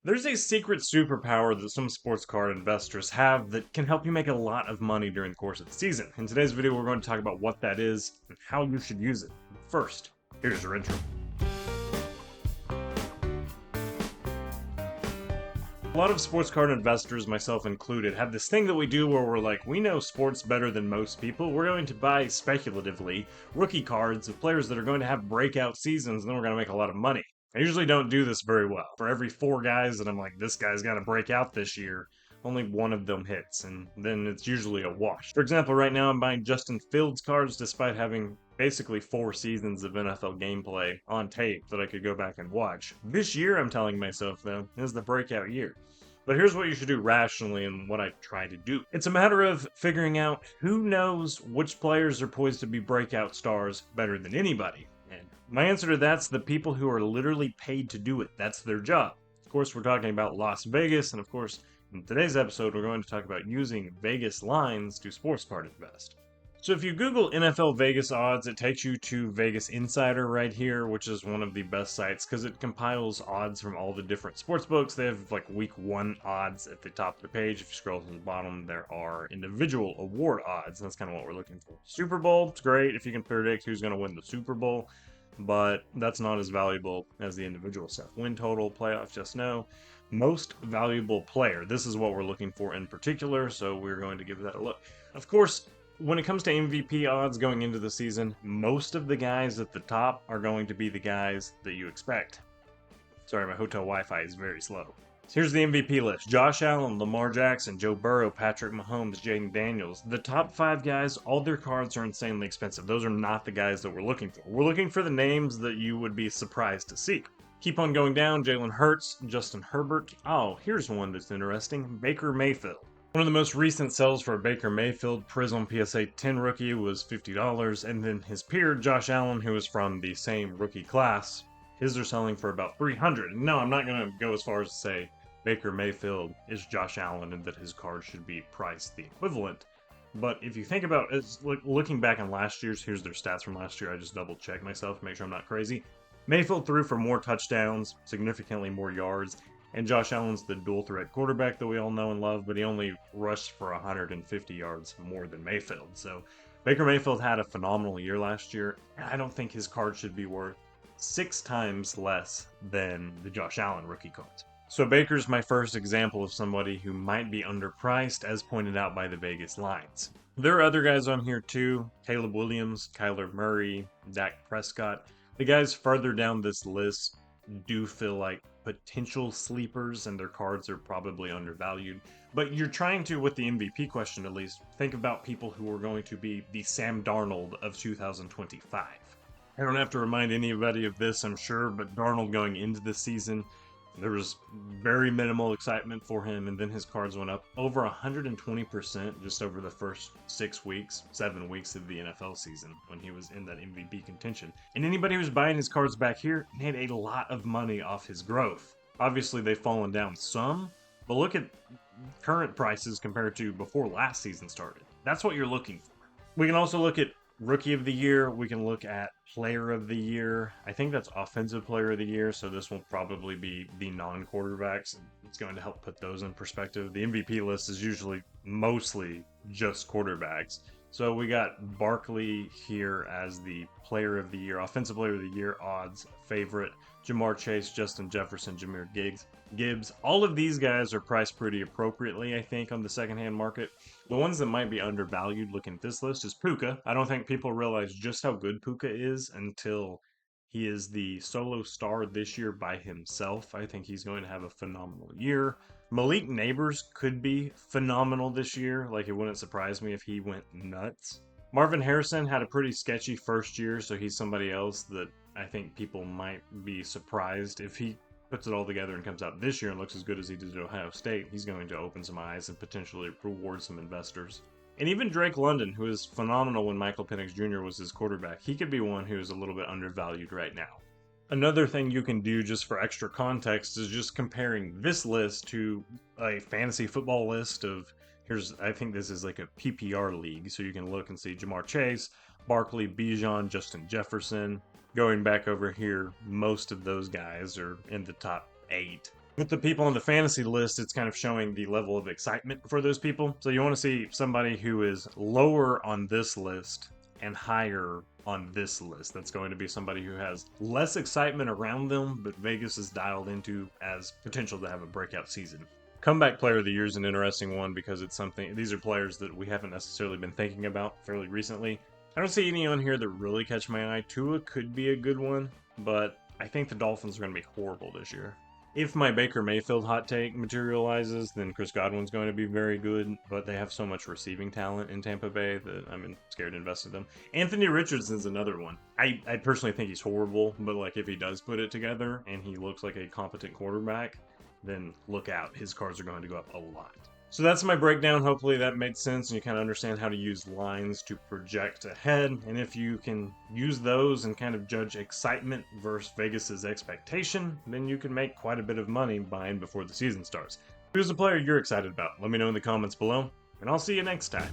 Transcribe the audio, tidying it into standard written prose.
There's a secret superpower that some sports card investors have that can help you make a lot of money during the course of the season. In today's video, we're going to talk about what that is and how you should use it. First, here's your intro. A lot of sports card investors, myself included, have this thing that we do where we're like, we know sports better than most people. We're going to buy speculatively rookie cards of players that are going to have breakout seasons, and then we're going to make a lot of money. I usually don't do this very well. For every four guys that I'm like, this guy's got to break out this year, only one of them hits, and then it's usually a wash. For example, right now I'm buying Justin Fields cards despite having basically 4 seasons of NFL gameplay on tape that I could go back and watch. This year, I'm telling myself, though, is the breakout year. But here's what you should do rationally and what I try to do. It's a matter of figuring out who knows which players are poised to be breakout stars better than anybody. And my answer to that's the people who are literally paid to do it. That's their job. Of course, we're talking about Las Vegas, and of course, in today's episode, we're going to talk about using Vegas lines to sports card invest. So if you Google NFL Vegas odds, it takes you to Vegas Insider right here, which is one of the best sites because it compiles odds from all the different sports books. They have like week one odds at the top of the page. If you scroll to the bottom, there are individual award odds. And that's kind of what we're looking for. Super Bowl, it's great if you can predict who's going to win the Super Bowl, but that's not as valuable as the individual stuff. Win total, playoffs, just no. Most valuable player. This is what we're looking for in particular, so we're going to give that a look. Of course, when it comes to MVP odds going into the season, most of the guys at the top are going to be the guys that you expect. Sorry, my hotel Wi-Fi is very slow. So here's the MVP list. Josh Allen, Lamar Jackson, Joe Burrow, Patrick Mahomes, Jaden Daniels. The top 5 guys, all their cards are insanely expensive. Those are not the guys that we're looking for. We're looking for the names that you would be surprised to see. Keep on going down. Jalen Hurts, Justin Herbert. Oh, here's one that's interesting. Baker Mayfield. One of the most recent sells for Baker Mayfield Prism PSA 10 rookie was $50, and then his peer, Josh Allen, who is from the same rookie class, his are selling for about $300. No, I'm not going to go as far as to say Baker Mayfield is Josh Allen and that his card should be priced the equivalent. But if you think about it, looking back on last year's, here's their stats from last year. I just double checked myself to make sure I'm not crazy. Mayfield threw for more touchdowns, significantly more yards, and Josh Allen's the dual threat quarterback that we all know and love, but he only rushed for 150 yards more than Mayfield. So Baker Mayfield had a phenomenal year last year, and I don't think his card should be worth 6 times less than the Josh Allen rookie cards. So Baker's my first example of somebody who might be underpriced, as pointed out by the Vegas lines. There are other guys on here too. Caleb Williams, Kyler Murray, Dak Prescott. The guys further down this list do feel like potential sleepers and their cards are probably undervalued. But you're trying to, with the MVP question at least, think about people who are going to be the Sam Darnold of 2025. I don't have to remind anybody of this, I'm sure, but Darnold going into the season, there was very minimal excitement for him, and then his cards went up over 120% just over the first 6 weeks, 7 weeks of the NFL season when he was in that MVP contention. And anybody who's buying his cards back here made a lot of money off his growth. Obviously, they've fallen down some, but look at current prices compared to before last season started. That's what you're looking for. We can also look at Rookie of the Year. We can look at Player of the Year. I think that's Offensive Player of the Year, so this will probably be the non-quarterbacks. It's going to help put those in perspective. The MVP list is usually mostly just quarterbacks. So we got Barkley here as the Player of the Year, Offensive Player of the Year odds favorite. Jamar Chase, Justin Jefferson, Jahmyr Gibbs. All of these guys are priced pretty appropriately, I think, on the secondhand market. The ones that might be undervalued looking at this list is Puka. I don't think people realize just how good Puka is until he is the solo star this year by himself. I think he's going to have a phenomenal year. Malik Neighbors could be phenomenal this year. Like, it wouldn't surprise me if he went nuts. Marvin Harrison had a pretty sketchy first year, so he's somebody else that I think people might be surprised if he puts it all together and comes out this year and looks as good as he did at Ohio State. He's going to open some eyes and potentially reward some investors. And even Drake London, who is phenomenal when Michael Penix Jr. was his quarterback, he could be one who is a little bit undervalued right now. Another thing you can do just for extra context is just comparing this list to a fantasy football list of, I think this is like a PPR league, so you can look and see Jamar Chase, Barkley, Bijan, Justin Jefferson. Going back over here, most of those guys are in the top 8. With the people on the fantasy list, it's kind of showing the level of excitement for those people. So you want to see somebody who is lower on this list and higher on this list. That's going to be somebody who has less excitement around them, but Vegas is dialed into as potential to have a breakout season. Comeback player of the year is an interesting one because it's something, these are players that we haven't necessarily been thinking about fairly recently. I don't see any on here that really catch my eye. Tua could be a good one, but I think the Dolphins are going to be horrible this year. If my Baker Mayfield hot take materializes, then Chris Godwin's going to be very good, but they have so much receiving talent in Tampa Bay that I'm scared to invest in them. Anthony Richardson's another one. I personally think he's horrible, but like if he does put it together and he looks like a competent quarterback, then look out. His cards are going to go up a lot. So that's my breakdown. Hopefully that made sense and you kind of understand how to use lines to project ahead. And if you can use those and kind of judge excitement versus Vegas's expectation, then you can make quite a bit of money buying before the season starts. Who's a player you're excited about? Let me know in the comments below, and I'll see you next time.